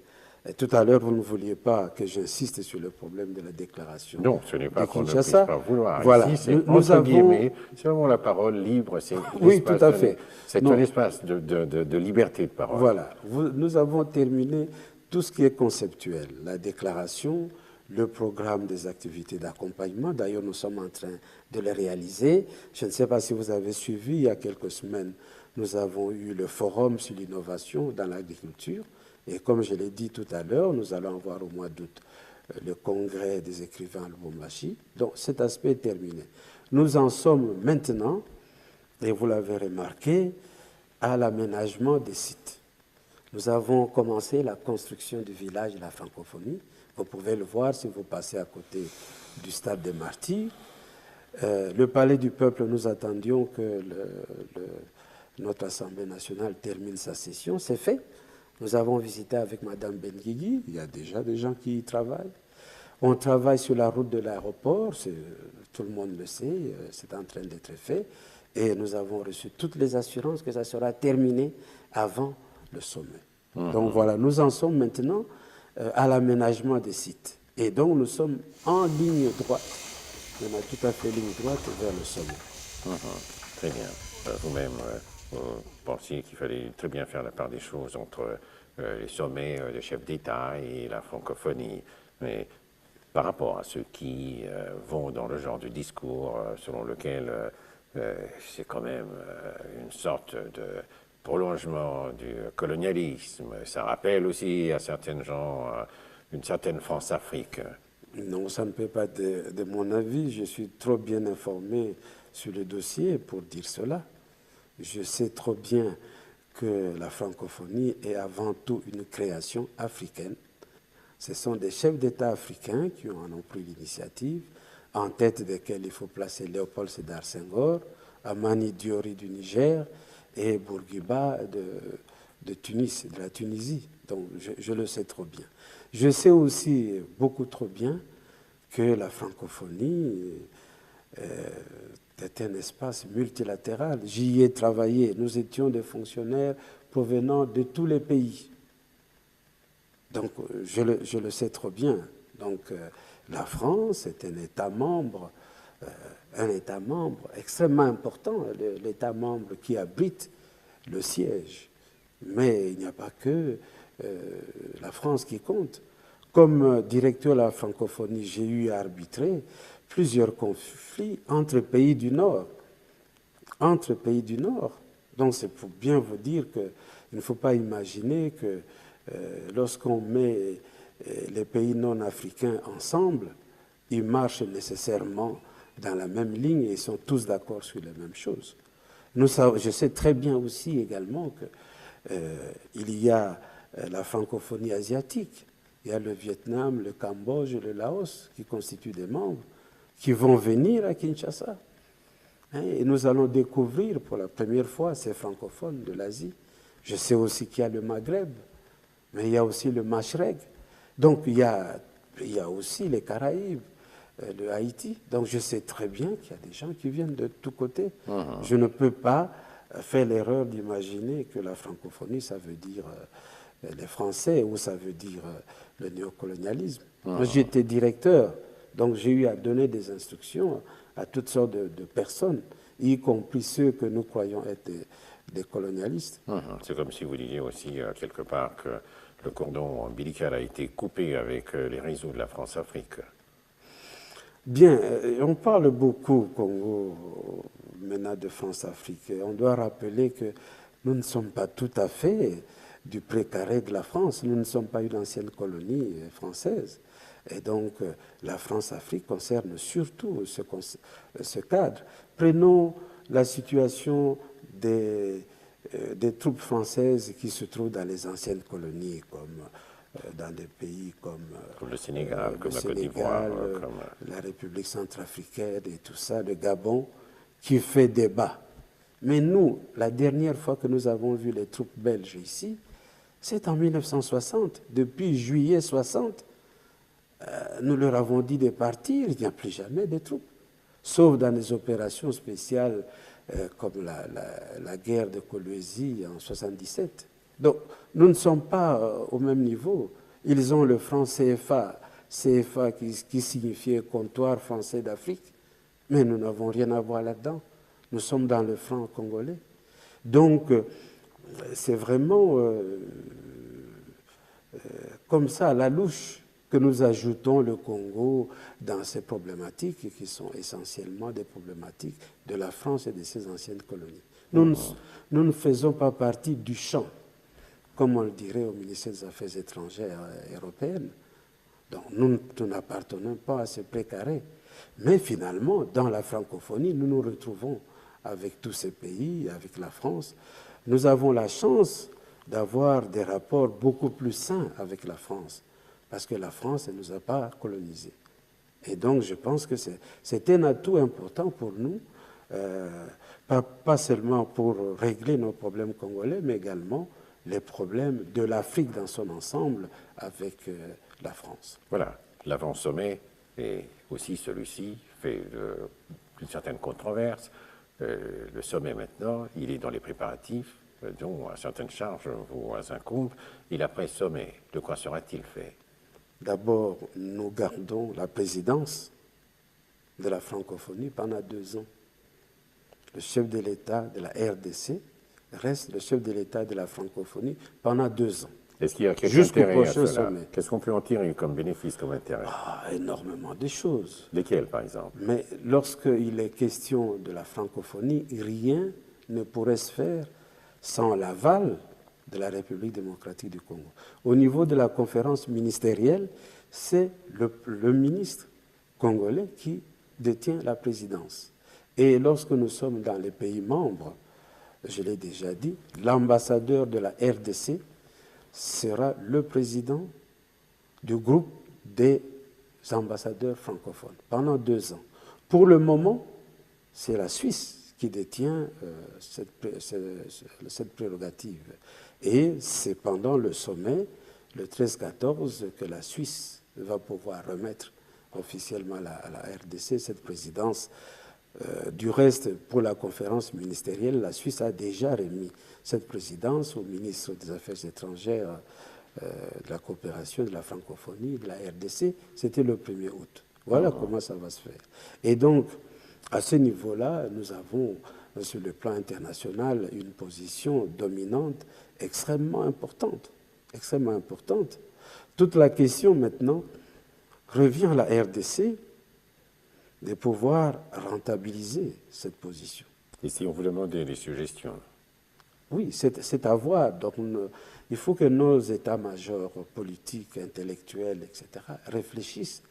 [SPEAKER 2] Et tout à l'heure, vous ne vouliez pas que j'insiste sur le problème de la déclaration.
[SPEAKER 1] Non, ce n'est pas qu'on ne puisse pas vouloir.
[SPEAKER 2] Voilà.
[SPEAKER 1] Ici, c'est guillemets, c'est vraiment la parole libre.
[SPEAKER 2] Oui, tout à fait.
[SPEAKER 1] C'est un espace de liberté de parole.
[SPEAKER 2] Voilà. Nous avons terminé tout ce qui est conceptuel. La déclaration, le programme des activités d'accompagnement. D'ailleurs, nous sommes en train de les réaliser. Je ne sais pas si vous avez suivi, il y a quelques semaines, nous avons eu le forum sur l'innovation dans l'agriculture. Et comme je l'ai dit tout à l'heure, nous allons avoir au mois d'août le congrès des écrivains à Lubumbashi. Donc cet aspect est terminé. Nous en sommes maintenant, et vous l'avez remarqué, à l'aménagement des sites. Nous avons commencé la construction du village de la francophonie. Vous pouvez le voir si vous passez à côté du stade des Martyrs. Le palais du peuple, nous attendions que notre Assemblée nationale termine sa session, c'est fait. Nous avons visité avec Mme Benguigui, il y a déjà des gens qui y travaillent. On travaille sur la route de l'aéroport, tout le monde le sait, c'est en train d'être fait. Et nous avons reçu toutes les assurances que ça sera terminé avant le sommet. Donc voilà, nous en sommes maintenant à l'aménagement des sites. Et donc nous sommes en ligne droite. On a tout à fait ligne droite vers le sommet.
[SPEAKER 1] Très bien. Vous-même, vous pensiez qu'il fallait très bien faire la part des choses entre les sommets des chefs d'État et la francophonie. Mais par rapport à ceux qui vont dans le genre de discours selon lequel c'est quand même une sorte de prolongement du colonialisme, ça rappelle aussi à certains gens une certaine France-Afrique.
[SPEAKER 2] Non, ça ne peut pas être de mon avis. Je suis trop bien informé sur le dossier pour dire cela. Je sais trop bien que la francophonie est avant tout une création africaine. Ce sont des chefs d'État africains qui en ont pris l'initiative, en tête desquels il faut placer Léopold Sédar Senghor, Amani Diori du Niger et Bourguiba de Tunis, de la Tunisie. Donc je le sais trop bien. Je sais aussi beaucoup trop bien que la francophonie est un espace multilatéral. J'y ai travaillé. Nous étions des fonctionnaires provenant de tous les pays. Donc je le sais trop bien. Donc la France est un État membre extrêmement important, l'État membre qui abrite le siège. Mais il n'y a pas que la France qui compte. Comme directeur de la francophonie, j'ai eu à arbitrer plusieurs conflits entre pays du Nord. Entre pays du Nord. Donc c'est pour bien vous dire qu'il ne faut pas imaginer que lorsqu'on met les pays non africains ensemble, ils marchent nécessairement dans la même ligne et ils sont tous d'accord sur les mêmes choses. Je sais très bien aussi également qu'il y a la francophonie asiatique. Il y a le Vietnam, le Cambodge, le Laos qui constituent des membres qui vont venir à Kinshasa. Et nous allons découvrir pour la première fois ces francophones de l'Asie. Je sais aussi qu'il y a le Maghreb, mais il y a aussi le Machrek. Donc il y a aussi les Caraïbes, le Haïti. Donc je sais très bien qu'il y a des gens qui viennent de tous côtés. Je ne peux pas faire l'erreur d'imaginer que la francophonie, ça veut dire les Français ou ça veut dire le néocolonialisme. Moi, j'étais directeur, donc j'ai eu à donner des instructions à toutes sortes de personnes, y compris ceux que nous croyons être des colonialistes.
[SPEAKER 1] C'est comme si vous disiez aussi quelque part que le cordon ombilical a été coupé avec les réseaux de la France-Afrique.
[SPEAKER 2] Bien, on parle beaucoup, Congo, maintenant de France-Afrique. On doit rappeler que nous ne sommes pas tout à fait du précaré de la France. Nous ne sommes pas une ancienne colonie française. Et donc, la France-Afrique concerne surtout ce cadre. Prenons la situation des troupes françaises qui se trouvent dans les anciennes colonies, comme dans des pays comme
[SPEAKER 1] le Sénégal, comme la Côte
[SPEAKER 2] d'Ivoire, la République centrafricaine et tout ça, le Gabon, qui fait débat. Mais nous, la dernière fois que nous avons vu les troupes belges ici, c'est en 1960. Depuis juillet 60, nous leur avons dit de partir, il n'y a plus jamais de troupes, sauf dans des opérations spéciales comme la guerre de Kolwezi en 1977. Donc, nous ne sommes pas au même niveau. Ils ont le franc CFA qui signifiait comptoir français d'Afrique, mais nous n'avons rien à voir là-dedans. Nous sommes dans le franc congolais. Donc, c'est vraiment comme ça, à la louche, que nous ajoutons le Congo dans ces problématiques qui sont essentiellement des problématiques de la France et de ses anciennes colonies. Nous ne faisons pas partie du champ, comme on le dirait au ministère des Affaires étrangères européennes. Donc nous n'appartenons pas à ce précaré. Mais finalement, dans la francophonie, nous nous retrouvons avec tous ces pays, avec la France. Nous avons la chance d'avoir des rapports beaucoup plus sains avec la France, parce que la France ne nous a pas colonisés. Et donc je pense que c'est un atout important pour nous pas seulement pour régler nos problèmes congolais, mais également les problèmes de l'Afrique dans son ensemble avec la France.
[SPEAKER 1] Voilà, l'avant-sommet et aussi celui-ci fait une certaine controverse. Le sommet maintenant, il est dans les préparatifs, dont certaines charges vous incombent. Et l'après-sommet, de quoi sera-t-il fait?
[SPEAKER 2] D'abord, nous gardons la présidence de la francophonie pendant 2 ans. Le chef de l'État de la RDC reste le chef de l'État de la francophonie pendant 2 ans.
[SPEAKER 1] Est-ce qu'il y a quelque
[SPEAKER 2] Jusqu'au
[SPEAKER 1] intérêt à
[SPEAKER 2] prochain
[SPEAKER 1] cela?
[SPEAKER 2] sommet.
[SPEAKER 1] Qu'est-ce qu'on peut en tirer comme bénéfice, comme intérêt?
[SPEAKER 2] Énormément de choses.
[SPEAKER 1] Lesquels, par exemple?
[SPEAKER 2] Mais lorsqu'il est question de la francophonie, rien ne pourrait se faire sans l'aval de la République démocratique du Congo. Au niveau de la conférence ministérielle, c'est le ministre congolais qui détient la présidence. Et lorsque nous sommes dans les pays membres, je l'ai déjà dit, l'ambassadeur de la RDC sera le président du groupe des ambassadeurs francophones pendant 2 ans. Pour le moment, c'est la Suisse qui détient cette prérogative. Et c'est pendant le sommet, le 13-14, que la Suisse va pouvoir remettre officiellement à la RDC cette présidence. Du reste, pour la conférence ministérielle, la Suisse a déjà remis cette présidence au ministre des Affaires étrangères, de la coopération, de la francophonie, de la RDC. C'était le 1er août. Voilà comment ça va se faire. Et donc, à ce niveau-là, nous avons, sur le plan international, une position dominante extrêmement importante. Extrêmement importante. Toute la question maintenant revient à la RDC de pouvoir rentabiliser cette position.
[SPEAKER 1] Et si on vous demandait des suggestions?
[SPEAKER 2] Oui, c'est à voir. Donc, il faut que nos états-majors politiques, intellectuels, etc., réfléchissent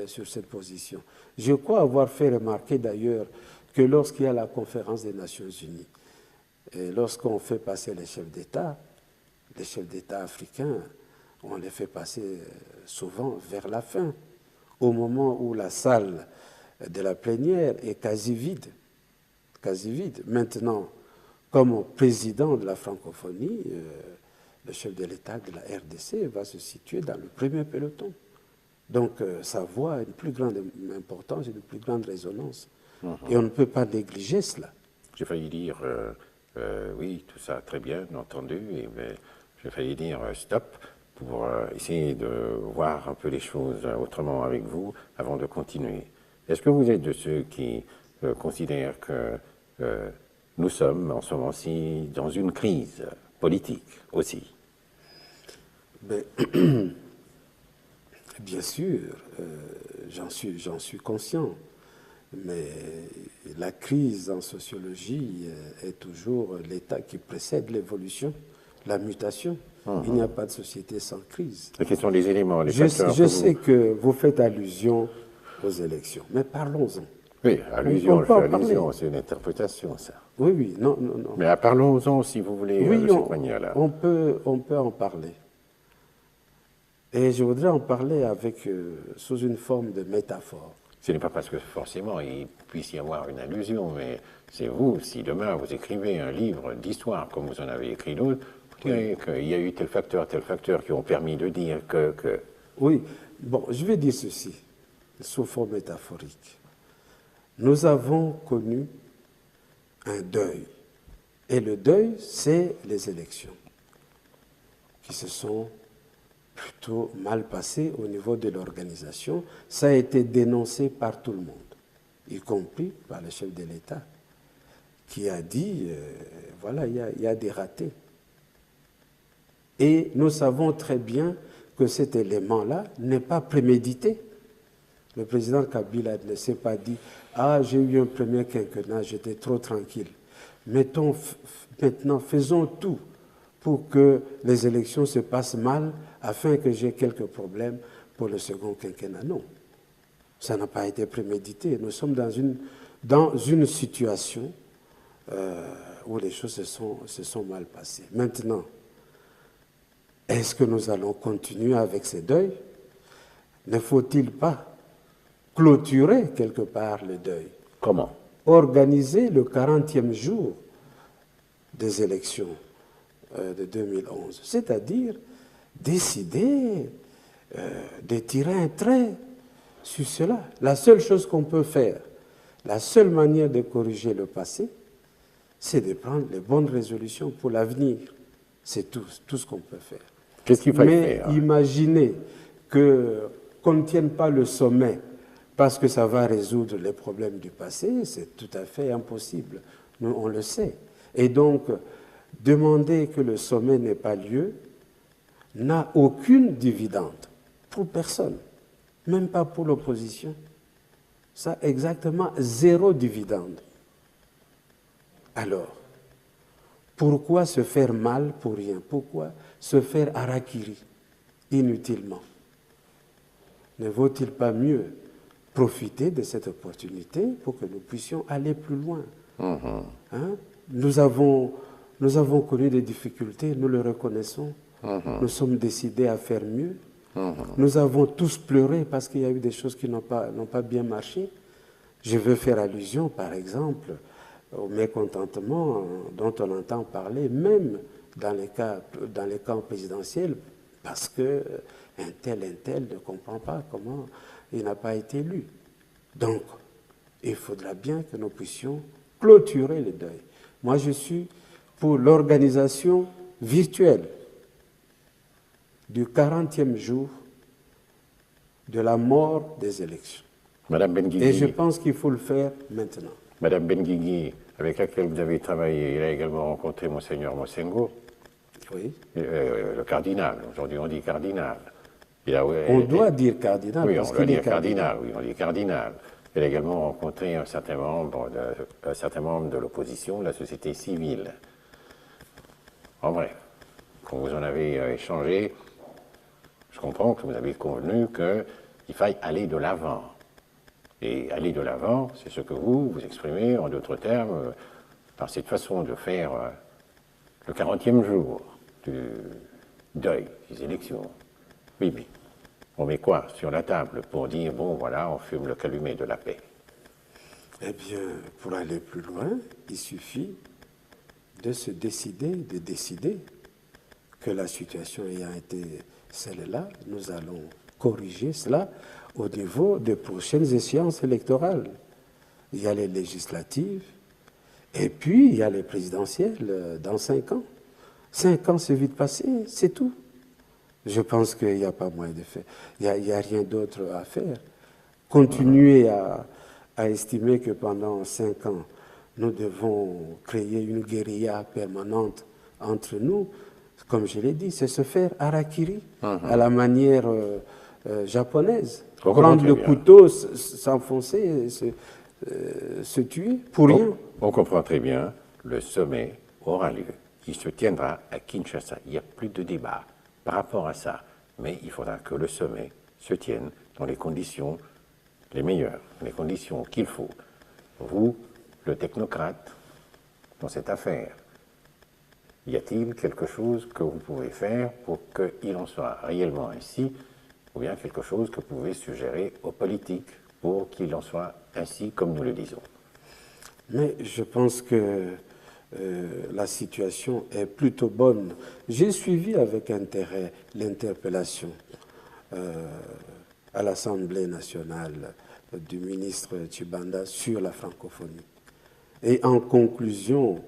[SPEAKER 2] sur cette position. Je crois avoir fait remarquer d'ailleurs que lorsqu'il y a la conférence des Nations Unies, et lorsqu'on fait passer les chefs d'État africains, on les fait passer souvent vers la fin, au moment où la salle de la plénière est quasi vide. Quasi vide. Maintenant, comme président de la francophonie, le chef de l'État de la RDC va se situer dans le premier peloton. Donc, sa voix a une plus grande importance et une plus grande résonance. Et on ne peut pas négliger cela.
[SPEAKER 1] J'ai failli dire, oui, tout ça très bien entendu, mais j'ai failli dire stop pour essayer de voir un peu les choses autrement avec vous avant de continuer. Est-ce que vous êtes de ceux qui considèrent que nous sommes en ce moment-ci dans une crise politique aussi?
[SPEAKER 2] Bien sûr, j'en suis conscient, mais la crise en sociologie est toujours l'état qui précède l'évolution, la mutation. Il n'y a pas de société sans crise.
[SPEAKER 1] Et quels sont les éléments, les
[SPEAKER 2] Je
[SPEAKER 1] facteurs
[SPEAKER 2] sais que vous faites allusion aux élections, mais parlons-en.
[SPEAKER 1] Oui, allusion, c'est une interprétation, ça.
[SPEAKER 2] Oui, non.
[SPEAKER 1] Mais parlons-en, si vous voulez, de cette manière-là.
[SPEAKER 2] On peut en parler. Et je voudrais en parler sous une forme de métaphore.
[SPEAKER 1] Ce n'est pas parce que forcément il puisse y avoir une allusion, mais c'est vous, si demain vous écrivez un livre d'histoire, comme vous en avez écrit d'autres, vous direz qu'il y a eu tel facteur qui ont permis de dire que...
[SPEAKER 2] Oui, bon, je vais dire ceci, sous forme métaphorique. Nous avons connu un deuil. Et le deuil, c'est les élections qui se sont plutôt mal passées au niveau de l'organisation. Ça a été dénoncé par tout le monde, y compris par le chef de l'État, qui a dit, voilà, il y a des ratés. Et nous savons très bien que cet élément-là n'est pas prémédité. Le président Kabila ne s'est pas dit « Ah, j'ai eu un premier quinquennat, j'étais trop tranquille. Maintenant, faisons tout pour que les élections se passent mal afin que j'ai quelques problèmes pour le second quinquennat. » Non, ça n'a pas été prémédité. Nous sommes dans une situation où les choses se sont mal passées. Maintenant, est-ce que nous allons continuer avec ces deuils? Ne faut-il pas clôturer quelque part le deuil?
[SPEAKER 1] Comment?
[SPEAKER 2] organiser le 40e jour des élections de 2011, c'est-à-dire décider de tirer un trait sur cela. La seule chose qu'on peut faire, la seule manière de corriger le passé, c'est de prendre les bonnes résolutions pour l'avenir. C'est tout ce qu'on peut faire.
[SPEAKER 1] Qu'est-ce qu'il fallait
[SPEAKER 2] Mais
[SPEAKER 1] faire?
[SPEAKER 2] imaginez qu'on ne tienne pas le sommet parce que ça va résoudre les problèmes du passé, c'est tout à fait impossible. Nous, on le sait. Et donc, demander que le sommet n'ait pas lieu n'a aucune dividende pour personne, même pas pour l'opposition. Ça, exactement 0 dividende. Alors, pourquoi se faire mal pour rien? Pourquoi se faire harakiri inutilement? Ne vaut-il pas mieux profiter de cette opportunité pour que nous puissions aller plus loin? Hein? Nous avons connu des difficultés, nous le reconnaissons. Nous sommes décidés à faire mieux. Nous avons tous pleuré parce qu'il y a eu des choses qui n'ont pas bien marché. Je veux faire allusion, par exemple, au mécontentement dont on entend parler, même dans les camps présidentiels, parce que un tel ne comprend pas comment il n'a pas été élu. Donc, il faudra bien que nous puissions clôturer le deuil. Moi, je suis pour l'organisation virtuelle du 40e jour de la mort des élections.
[SPEAKER 1] Madame Benguigui,
[SPEAKER 2] Et je pense qu'il faut le faire maintenant.
[SPEAKER 1] Madame Benguigui, avec laquelle vous avez travaillé, il a également rencontré Monseigneur Mosengo,
[SPEAKER 2] Oui.
[SPEAKER 1] le cardinal. Aujourd'hui, on dit cardinal.
[SPEAKER 2] On doit dire cardinal,
[SPEAKER 1] Oui,
[SPEAKER 2] parce
[SPEAKER 1] on doit
[SPEAKER 2] qu'il est
[SPEAKER 1] dire cardinal. Oui, on dit cardinal. Il a également rencontré un certain membre de l'opposition, de la société civile. En bref, quand vous en avez échangé, je comprends que vous avez convenu qu'il faille aller de l'avant. Et aller de l'avant, c'est ce que vous exprimez, en d'autres termes, par cette façon de faire le 40e jour du deuil des élections. Oui, mais on met quoi sur la table pour dire, bon, voilà, on fume le calumet de la paix?
[SPEAKER 2] Eh bien, pour aller plus loin, il suffit de décider que la situation ayant été celle-là, nous allons corriger cela au niveau des prochaines échéances électorales. Il y a les législatives, et puis il y a les présidentielles dans 5 ans. 5 ans, c'est vite passé, c'est tout. Je pense qu'il n'y a pas moyen de faire. Il n'y a rien d'autre à faire. Continuer à estimer que pendant 5 ans, nous devons créer une guérilla permanente entre nous, comme je l'ai dit, c'est se faire harakiri à la manière japonaise. Prendre le couteau, s'enfoncer, se tuer pour rien.
[SPEAKER 1] On comprend très bien, le sommet aura lieu. Il se tiendra à Kinshasa. Il n'y a plus de débat par rapport à ça. Mais il faudra que le sommet se tienne dans les conditions les meilleures, les conditions qu'il faut. Vous, le technocrate, dans cette affaire, y a-t-il quelque chose que vous pouvez faire pour qu'il en soit réellement ainsi, ou bien quelque chose que vous pouvez suggérer aux politiques pour qu'il en soit ainsi comme nous le disons?
[SPEAKER 2] Mais je pense que la situation est plutôt bonne. J'ai suivi avec intérêt l'interpellation à l'Assemblée nationale du ministre Tshibanda sur la francophonie. Et en conclusion,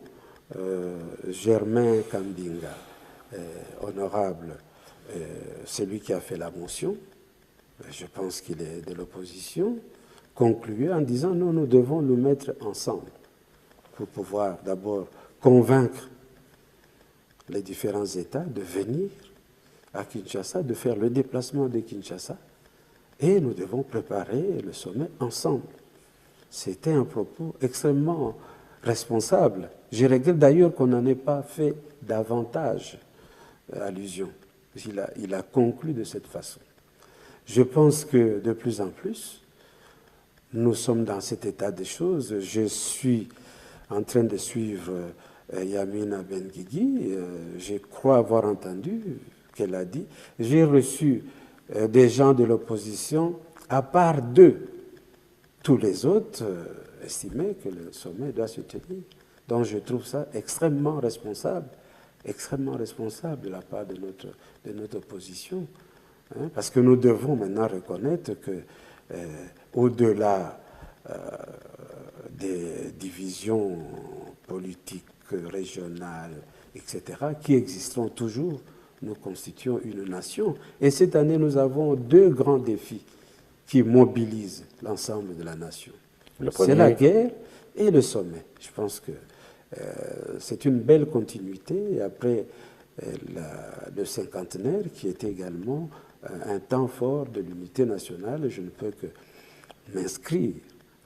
[SPEAKER 2] Germain Kambinga, honorable, celui qui a fait la motion, je pense qu'il est de l'opposition, concluait en disant non, nous devons nous mettre ensemble pour pouvoir d'abord convaincre les différents États de venir à Kinshasa, de faire le déplacement de Kinshasa, et nous devons préparer le sommet ensemble. C'était un propos extrêmement responsable. Je regrette d'ailleurs qu'on n'en ait pas fait davantage allusion. Il a conclu de cette façon. Je pense que de plus en plus, nous sommes dans cet état des choses. Je suis en train de suivre Yamina Benguigui. Je crois avoir entendu qu'elle a dit. J'ai reçu des gens de l'opposition, à part d'eux. Tous les autres, estimé que le sommet doit se tenir. Donc je trouve ça extrêmement responsable de la part de notre opposition, hein, parce que nous devons maintenant reconnaître que au-delà des divisions politiques, régionales, etc., qui existeront toujours, nous constituons une nation. Et cette année, nous avons deux grands défis qui mobilisent l'ensemble de la nation. C'est la guerre et le sommet. Je pense que c'est une belle continuité après le cinquantenaire qui est également un temps fort de l'unité nationale. Je ne peux que m'inscrire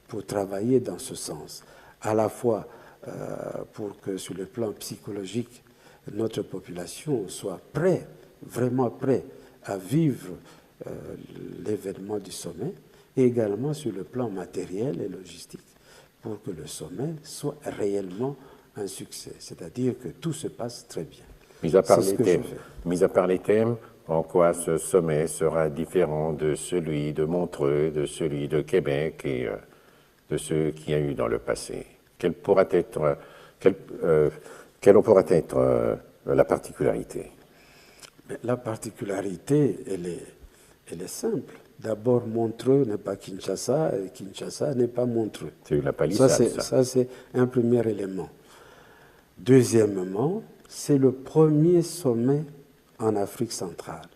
[SPEAKER 2] pour travailler dans ce sens, à la fois pour que sur le plan psychologique, notre population soit prête, vraiment prête à vivre l'événement du sommet, et également sur le plan matériel et logistique, pour que le sommet soit réellement un succès, c'est-à-dire que tout se passe très bien.
[SPEAKER 1] Mis à part les thèmes, en quoi ce sommet sera différent de celui de Montreux, de celui de Québec et de ceux qu'il y a eu dans le passé? Quelle pourra être la particularité?
[SPEAKER 2] La particularité, elle est simple. D'abord, Montreux n'est pas Kinshasa, et Kinshasa n'est pas Montreux.
[SPEAKER 1] C'est la palissade,
[SPEAKER 2] ça, c'est un premier élément. Deuxièmement, c'est le premier sommet en Afrique centrale.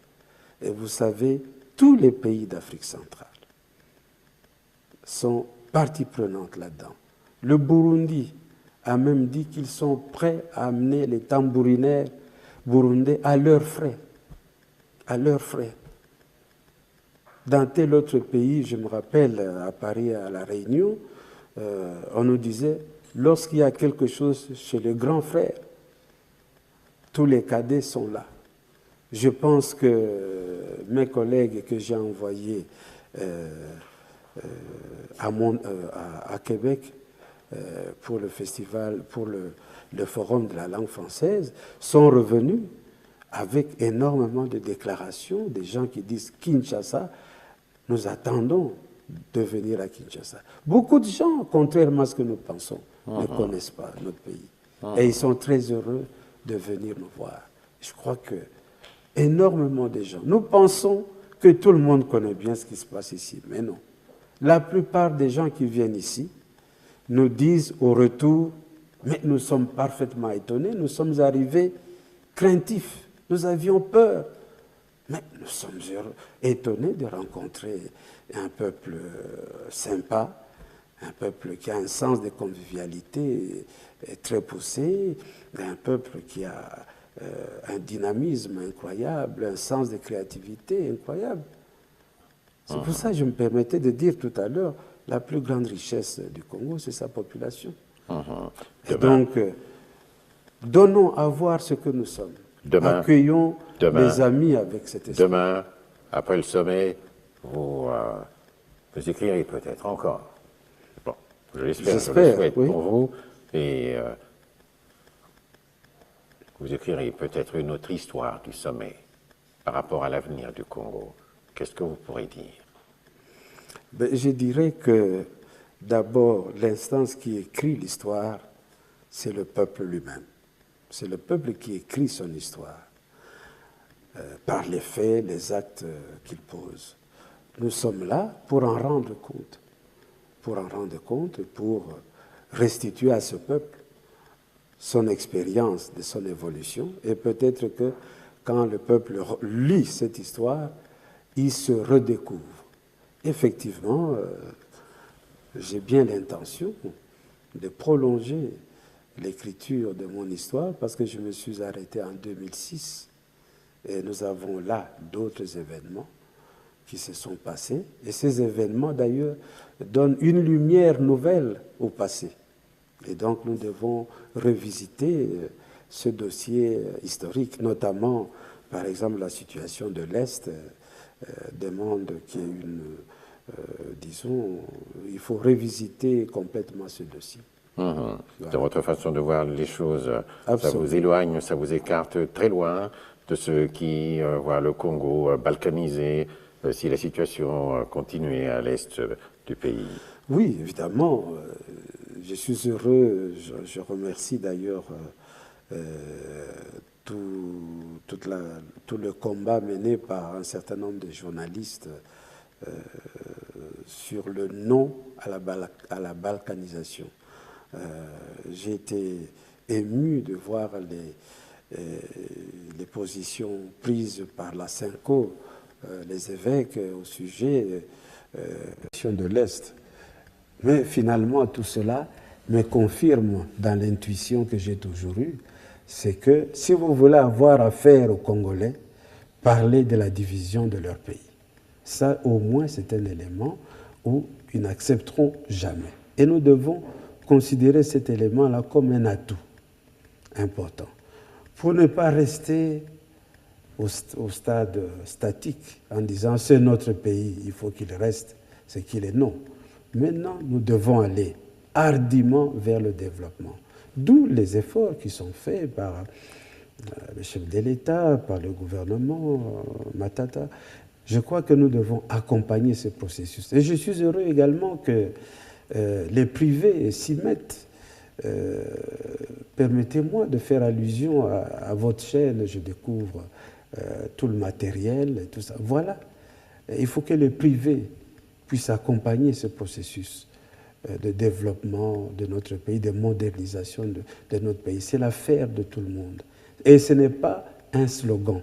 [SPEAKER 2] Et vous savez, tous les pays d'Afrique centrale sont partie prenante là-dedans. Le Burundi a même dit qu'ils sont prêts à amener les tambourinaires burundais à leurs frais. À leurs frais. Dans tel autre pays, je me rappelle, à Paris, à La Réunion, on nous disait, lorsqu'il y a quelque chose chez les grands frères, tous les cadets sont là. Je pense que mes collègues que j'ai envoyés à Québec pour le festival, pour le forum de la langue française, sont revenus avec énormément de déclarations, des gens qui disent Kinshasa, nous attendons de venir à Kinshasa. Beaucoup de gens, contrairement à ce que nous pensons, ne connaissent pas notre pays. Et ils sont très heureux de venir nous voir. Je crois que énormément de gens, nous pensons que tout le monde connaît bien ce qui se passe ici, mais non. La plupart des gens qui viennent ici nous disent au retour, mais nous sommes parfaitement étonnés, nous sommes arrivés craintifs, nous avions peur, mais nous sommes étonnés de rencontrer un peuple sympa, un peuple qui a un sens de convivialité très poussé, un peuple qui a un dynamisme incroyable, un sens de créativité incroyable. C'est pour ça que je me permettais de dire tout à l'heure, la plus grande richesse du Congo, c'est sa population. Et donc, donnons à voir ce que nous sommes. Accueillons les amis avec cet esprit.
[SPEAKER 1] Demain, après le sommet, vous écrirez peut-être encore. Bon, je le souhaite oui. Pour vous. Et vous écrirez peut-être une autre histoire du sommet par rapport à l'avenir du Congo. Qu'est-ce que vous pourrez dire?
[SPEAKER 2] Je dirais que d'abord, l'instance qui écrit l'histoire, c'est le peuple lui-même. C'est le peuple qui écrit son histoire par les faits, les actes qu'il pose. Nous sommes là pour en rendre compte, pour restituer à ce peuple son expérience de son évolution. Et peut-être que quand le peuple lit cette histoire, il se redécouvre. Effectivement, j'ai bien l'intention de prolonger l'écriture de mon histoire parce que je me suis arrêté en 2006 et nous avons là d'autres événements qui se sont passés et ces événements d'ailleurs donnent une lumière nouvelle au passé et donc nous devons revisiter ce dossier historique, notamment par exemple la situation de l'Est demande qu'il y ait une disons, il faut revisiter complètement ce dossier.
[SPEAKER 1] Voilà. De votre façon de voir les choses,
[SPEAKER 2] Absolument.
[SPEAKER 1] Ça vous éloigne, ça vous écarte très loin de ceux qui voient le Congo balkanisé si la situation continuait à l'est du pays?
[SPEAKER 2] Oui, évidemment. Je suis heureux, je remercie d'ailleurs tout le combat mené par un certain nombre de journalistes sur le non à la balkanisation. J'ai été ému de voir les positions prises par la Synco, les évêques au sujet de l'Est. Mais finalement, tout cela me confirme dans l'intuition que j'ai toujours eue, c'est que si vous voulez avoir affaire aux Congolais, parlez de la division de leur pays. Ça, au moins, c'est un élément où ils n'accepteront jamais. Et nous devons considérer cet élément-là comme un atout important, pour ne pas rester au stade statique en disant c'est notre pays, il faut qu'il reste ce qu'il est. Non. Maintenant, nous devons aller hardiment vers le développement. D'où les efforts qui sont faits par le chef de l'État, par le gouvernement, Matata. Je crois que nous devons accompagner ce processus. Et je suis heureux également que les privés s'y mettent. Permettez-moi de faire allusion à votre chaîne, je découvre tout le matériel et tout ça. Voilà, il faut que les privés puissent accompagner ce processus de développement de notre pays, de modernisation de notre pays. C'est l'affaire de tout le monde. Et ce n'est pas un slogan.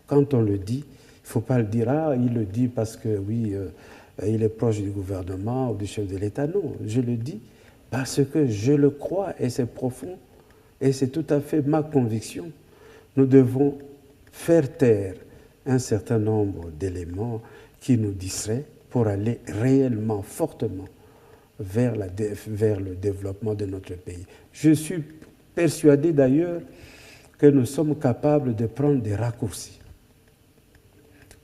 [SPEAKER 2] Quand on le dit, il ne faut pas le dire, ah, il le dit parce que, oui, il est proche du gouvernement ou du chef de l'État. Non, je le dis parce que je le crois et c'est profond. Et c'est tout à fait ma conviction. Nous devons faire taire un certain nombre d'éléments qui nous distraient pour aller réellement, fortement vers le développement de notre pays. Je suis persuadé d'ailleurs que nous sommes capables de prendre des raccourcis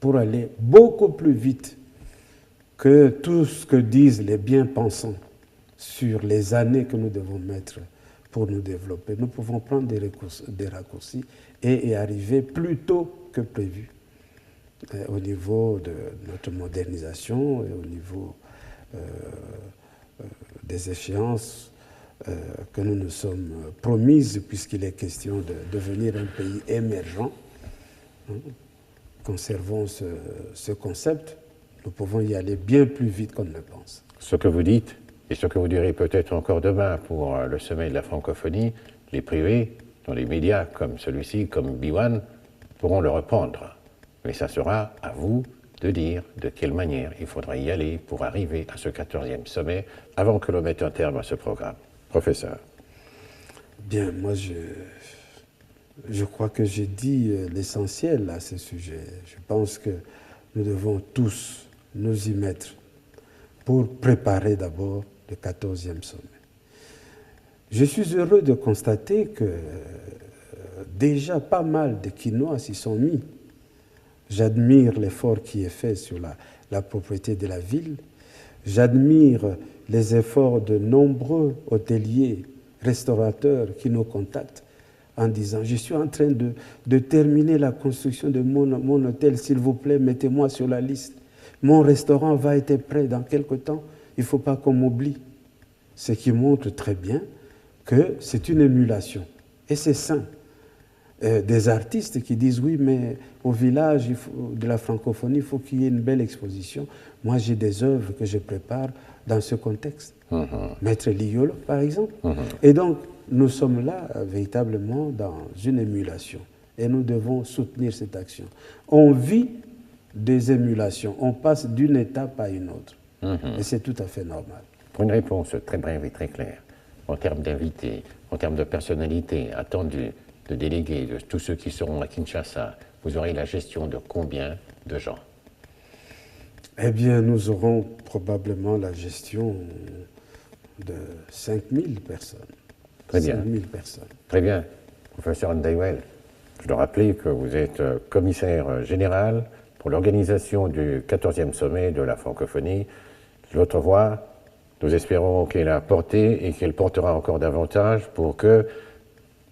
[SPEAKER 2] pour aller beaucoup plus vite que tout ce que disent les bien-pensants sur les années que nous devons mettre pour nous développer. Nous pouvons prendre des raccourcis et arriver plus tôt que prévu au niveau de notre modernisation et au niveau des échéances que nous nous sommes promises, puisqu'il est question de devenir un pays émergent. Conservons ce concept, nous pouvons y aller bien plus vite qu'on ne le pense.
[SPEAKER 1] Ce que vous dites, et ce que vous direz peut-être encore demain pour le sommet de la francophonie, les privés, dans les médias comme celui-ci, comme B1, pourront le reprendre. Mais ça sera à vous de dire de quelle manière il faudra y aller pour arriver à ce 14e sommet avant que l'on mette un terme à ce programme. Professeur.
[SPEAKER 2] Bien, moi je crois que j'ai dit l'essentiel à ce sujet. Je pense que nous devons tous nous y mettre pour préparer d'abord le 14e sommet. Je suis heureux de constater que déjà pas mal de Quinois s'y sont mis. J'admire l'effort qui est fait sur la propriété de la ville. J'admire les efforts de nombreux hôteliers, restaurateurs qui nous contactent en disant « Je suis en train de terminer la construction de mon hôtel, s'il vous plaît, mettez-moi sur la liste. Mon restaurant va être prêt dans quelque temps, il ne faut pas qu'on m'oublie. » Ce qui montre très bien que c'est une émulation. Et c'est sain. Des artistes qui disent « Oui, mais au village de la francophonie, il faut qu'il y ait une belle exposition. » Moi, j'ai des œuvres que je prépare dans ce contexte. Maître Liolo, par exemple. Et donc, nous sommes là véritablement dans une émulation. Et nous devons soutenir cette action. On vit des émulations. On passe d'une étape à une autre. Et c'est tout à fait normal.
[SPEAKER 1] Pour une réponse très brève et très claire, en termes d'invités, en termes de personnalités attendues, de délégués, de tous ceux qui seront à Kinshasa, vous aurez la gestion de combien de gens?
[SPEAKER 2] Eh bien, nous aurons probablement la gestion de 5000 personnes.
[SPEAKER 1] Très bien.
[SPEAKER 2] 5000 personnes.
[SPEAKER 1] Très bien. Professeur Ndaiwel, je dois rappeler que vous êtes commissaire général pour l'organisation du 14e sommet de la francophonie. Votre voix, nous espérons qu'elle a porté et qu'elle portera encore davantage pour que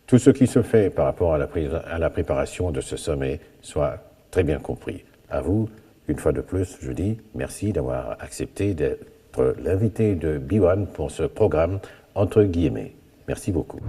[SPEAKER 1] tout ce qui se fait par rapport à la préparation de ce sommet soit très bien compris. À vous Une fois de plus, je dis merci d'avoir accepté d'être l'invité de B1 pour ce programme entre guillemets. Merci beaucoup.